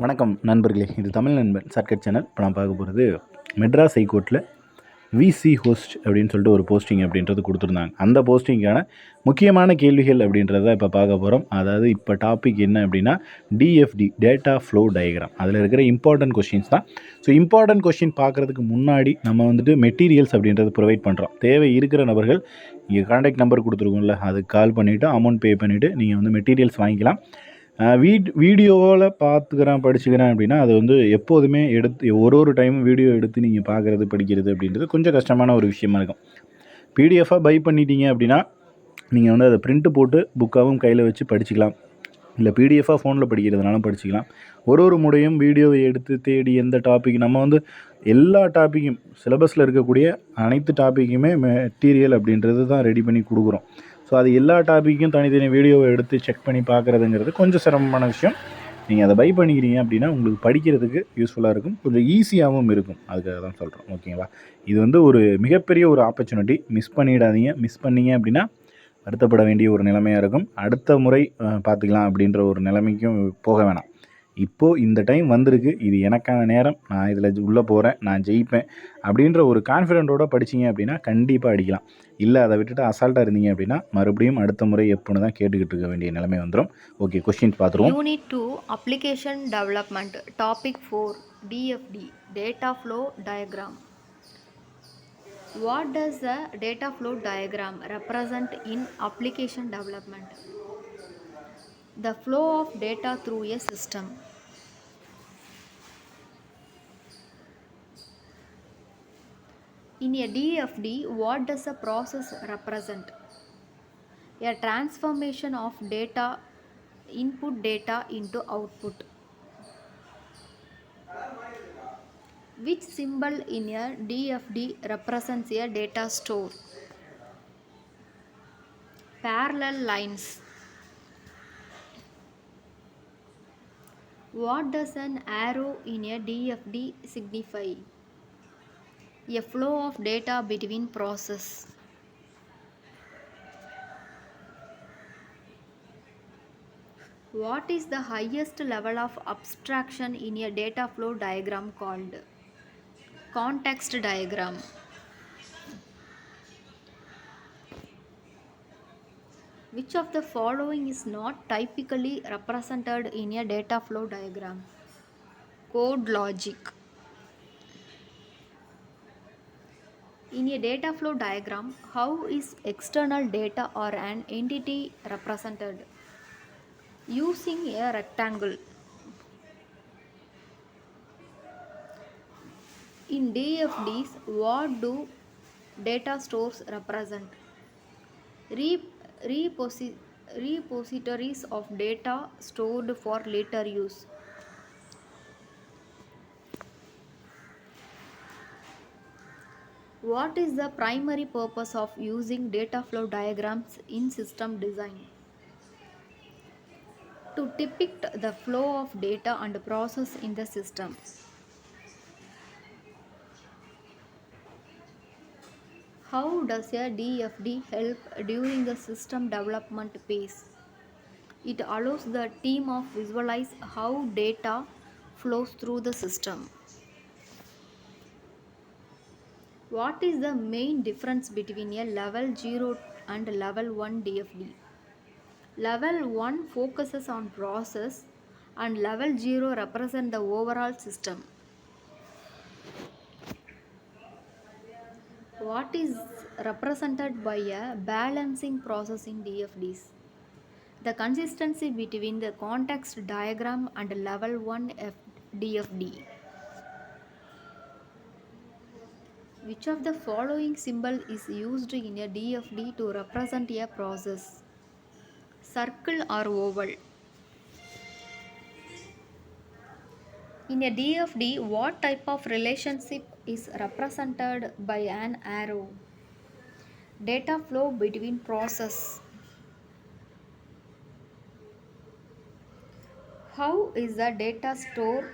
வணக்கம் நண்பர்களே, இது தமிழ் நண்பன் ஷார்ட்கட் சேனல். இப்போ நான் பார்க்க போகிறது மெட்ராஸ் ஹைகோர்ட்டில் விசி ஹோஸ்ட் அப்படின்னு சொல்லிட்டு ஒரு போஸ்டிங் அப்படின்றது கொடுத்துருந்தாங்க. அந்த போஸ்டிங்கான முக்கியமான கேள்விகள் அப்படின்றத இப்போ பார்க்க போகிறோம். அதாவது இப்போ டாபிக் என்ன அப்படின்னா டிஎஃப்டி, டேட்டா ஃப்ளோ டயக்ராம். அதில் இருக்கிற இம்பார்ட்டன்ட் கொஷின்ஸ் தான். ஸோ இம்பார்ட்டன்ட் கொஷின் பார்க்குறதுக்கு முன்னாடி நம்ம வந்துட்டு மெட்டீரியல்ஸ் அப்படின்றது ப்ரொவைட் பண்ணுறோம். தேவை இருக்கிற நபர்கள் இங்கே கான்டாக்ட் நம்பர் கொடுத்துருக்கோம்ல, அதுக்கு கால் பண்ணிவிட்டு அமௌண்ட் பே பண்ணிவிட்டு நீங்கள் வந்து மெட்டீரியல்ஸ் வாங்கிக்கலாம். வீடியோவில் படிச்சுக்கிறேன் அப்படின்னா அது வந்து எப்போதுமே ஒரு டைமும் வீடியோ எடுத்து நீங்கள் பார்க்குறது படிக்கிறது அப்படின்றது கொஞ்சம் கஷ்டமான ஒரு விஷயமா இருக்கும். பிடிஎஃபாக பை பண்ணிட்டீங்க அப்படின்னா நீங்கள் வந்து அதை பிரிண்ட்டு போட்டு புக்காகவும் கையில் வச்சு படிச்சுக்கலாம். இல்லை பிடிஎஃபாக ஃபோனில் படிக்கிறதுனாலும் படிச்சுக்கலாம். ஒரு முறையும் வீடியோவை எடுத்து தேடி எந்த டாபிக் நம்ம வந்து எல்லா டாப்பிக்கும் சிலபஸில் இருக்கக்கூடிய அனைத்து டாப்பிக்குமே மெட்டீரியல் அப்படின்றது தான் ரெடி பண்ணி கொடுக்குறோம். ஸோ அது எல்லா டாப்பிக்கும் தனித்தனி வீடியோவை எடுத்து செக் பண்ணி பார்க்குறதுங்கிறது கொஞ்சம் சிரமமான விஷயம். நீங்கள் அதை பை பண்ணிக்கிறீங்க அப்படின்னா உங்களுக்கு படிக்கிறதுக்கு யூஸ்ஃபுல்லாக இருக்கும், கொஞ்சம் ஈஸியாகவும் இருக்கும். அதுக்காக தான் சொல்கிறோம். ஓகேங்களா? இது வந்து ஒரு மிகப்பெரிய ஒரு ஆப்பர்ச்சுனிட்டி. மிஸ் பண்ணிடாதீங்க. மிஸ் பண்ணீங்க அப்படின்னா வருத்தப்பட வேண்டிய ஒரு நிலைமையாக இருக்கும். அடுத்த முறை பார்த்துக்கலாம் அப்படின்ற ஒரு நிலைமைக்கும் போக வேணாம். இப்போது இந்த டைம் வந்திருக்கு, இது எனக்கான நேரம், நான் இதில் உள்ளே போகிறேன், நான் ஜெயிப்பேன் அப்படின்ற ஒரு கான்ஃபிடென்ட்டோடு படிச்சிங்க அப்படின்னா கண்டிப்பாக அடிக்கலாம். இல்லை அதை விட்டுட்டு அசால்ட்டாக இருந்தீங்க அப்படின்னா மறுபடியும் அடுத்த முறை எப்போன்னு தான் கேட்டுக்கிட்டு இருக்க வேண்டிய நிலைமை வந்துடும். ஓகே, கொஸ்டின் பார்த்துருவோம். Unit 2 application development, topic 4 TFT, data flow diagram. What does the data flow diagram represent in application development? The flow of data through a system. In a DFD, what does a process represent? A transformation of data, input data into output. Which symbol in a DFD represents a data store? Parallel lines. What does an arrow in a DFD signify? A flow of data between process. What is the highest level of abstraction in a data flow diagram called? Context diagram. Which of the following is not typically represented in a data flow diagram? Code logic. In a data flow diagram, how is external data or an entity represented? Using a rectangle. In DFDs, what do data stores represent? Repositories of data stored for later use. What is the primary purpose of using data flow diagrams in system design? To depict the flow of data and process in the system. How does a DFD help during the system development phase? It allows the team to visualize how data flows through the system. What is the main difference between a level 0 and level 1 DFD? Level 1 focuses on process and level 0 represents the overall system. What is represented by a balancing process in DFDs? The consistency between the context diagram and level 1 DFD. Which of the following symbol is used in a DFD to represent a process? Circle or oval? In a DFD, what type of relationship is represented by an arrow? Data flow between process. How is the data store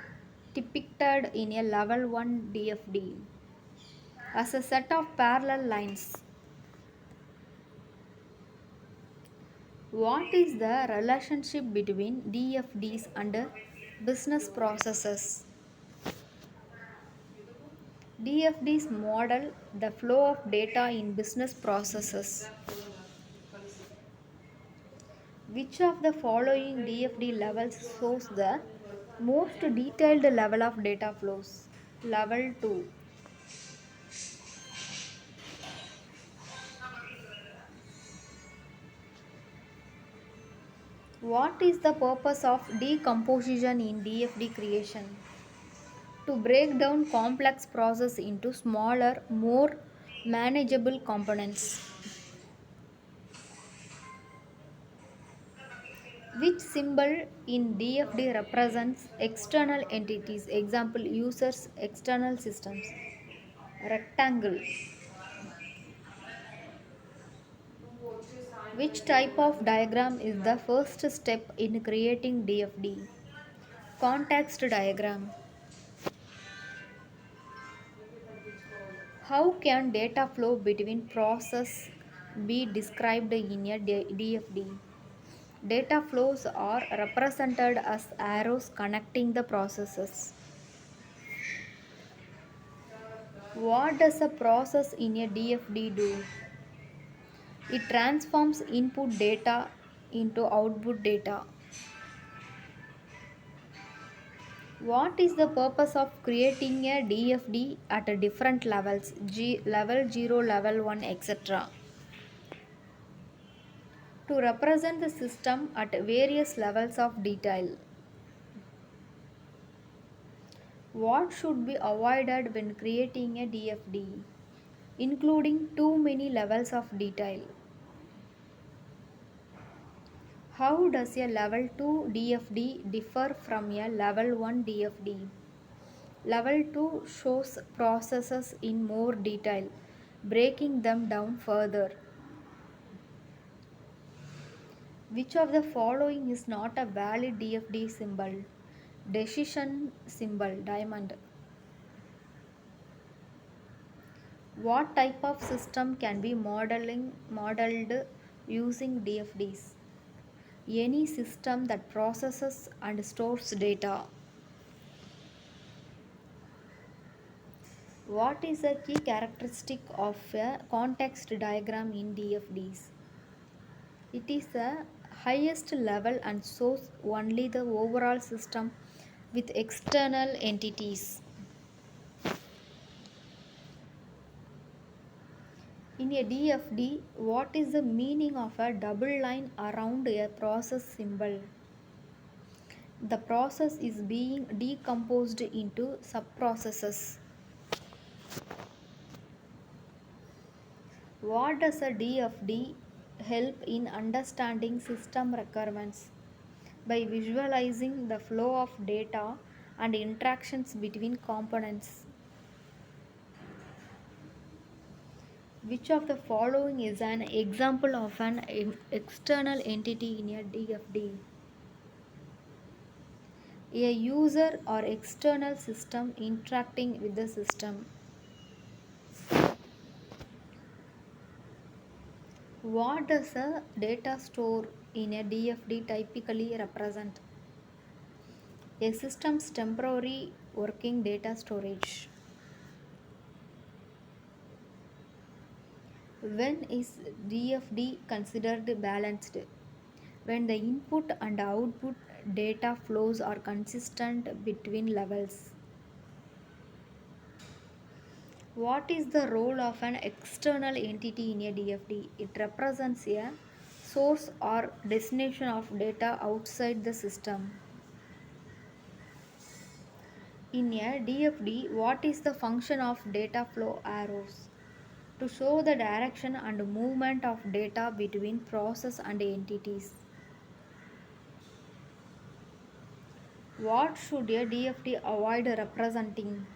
depicted in a level 1 DFD? As a set of parallel lines. What is the relationship between DFDs and Business processes. DFDs model the flow of data in business processes. Which of the following DFD levels shows the most detailed level of data flows? Level 2. What is the purpose of decomposition in DFD creation? To break down complex process into smaller, more manageable components. Which symbol in DFD represents external entities? Example, users, external systems. Rectangle. Which type of diagram is the first step in creating DFD? Context diagram. How can data flow between process be described in a DFD? Data flows are represented as arrows connecting the processes. What does a process in a DFD do? It transforms input data into output data. What is the purpose of creating a DFD at a different levels, level 0, level 1, etc.? To represent the system at various levels of detail. What should be avoided when creating a DFD, including too many levels of detail? How does a level 2 DFD differ from a level 1 DFD? Level 2 shows processes in more detail, breaking them down further. Which of the following is not a valid DFD symbol? Decision symbol, diamond. What type of system can be modeled using DFDs? Any system that processes and stores data. What is a key characteristic of a context diagram in DFDs? It is the highest level and shows only the overall system with external entities. In a DFD, what is the meaning of a double line around a process symbol? The process is being decomposed into subprocesses. What does a DFD help in understanding system requirements? By visualizing the flow of data and interactions between components. Which of the following is an example of an external entity in a DFD? A user or external system interacting with the system. What does a data store in a DFD typically represent? A system's temporary working data storage. When is DFD considered balanced? When the input and output data flows are consistent between levels. What is the role of an external entity in a DFD? It represents a source or destination of data outside the system. In a DFD, what is the function of data flow arrows? To show the direction and movement of data between process and entities. What should a DFD avoid representing?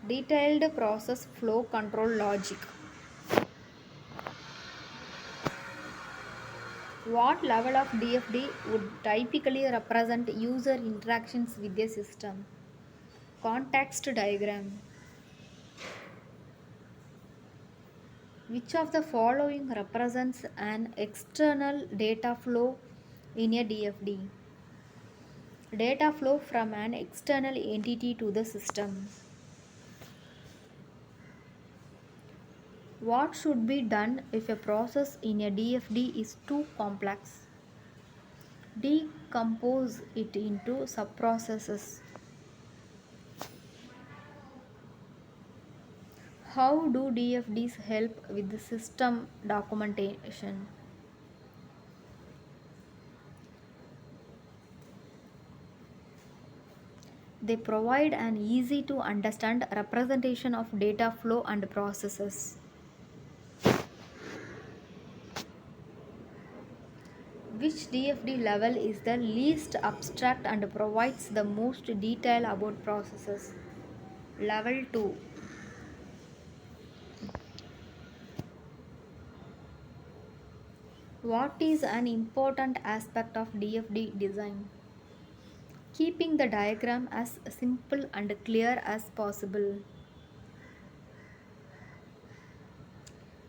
Detailed process flow control logic. What level of DFD would typically represent user interactions with a system? Context diagram. Which of the following represents an external data flow in a DFD? Data flow from an external entity to the system. What should be done if a process in a DFD is too complex? Decompose it into subprocesses. How do DFDs help with the system documentation? They provide an easy to understand representation of data flow and processes. Which DFD level is the least abstract and provides the most detail about processes? Level 2. What is an important aspect of DFD design? Keeping the diagram as simple and clear as possible.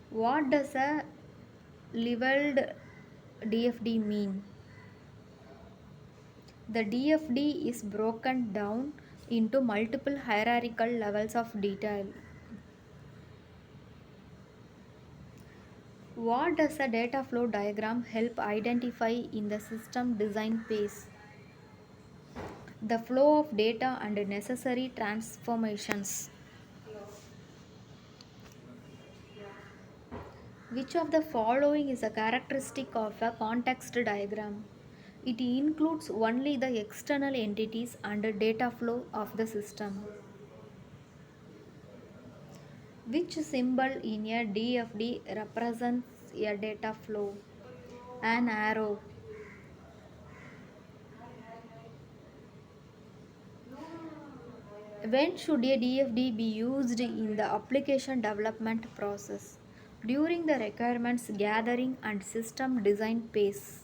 What does a leveled DFD mean? The DFD is broken down into multiple hierarchical levels of detail. What does a data flow diagram help identify in the system design phase? The flow of data and necessary transformations. Which of the following is a characteristic of a context diagram? It includes only the external entities and data flow of the system. Which symbol in a DFD represents a data flow? An arrow. When should a DFD be used in the application development process? During the requirements gathering and system design phase.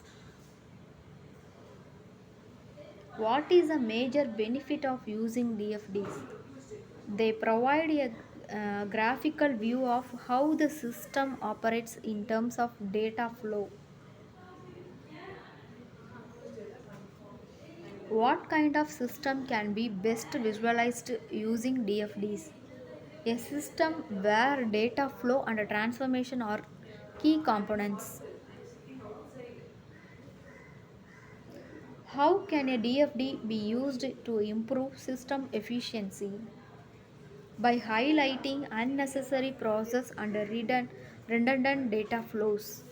What is a major benefit of using DFDs? They provide a graphical view of how the system operates in terms of data flow. What kind of system can be best visualized using DFDs? A system where data flow and transformation are key components. How can a DFD be used to improve system efficiency? By highlighting unnecessary process and redundant data flows.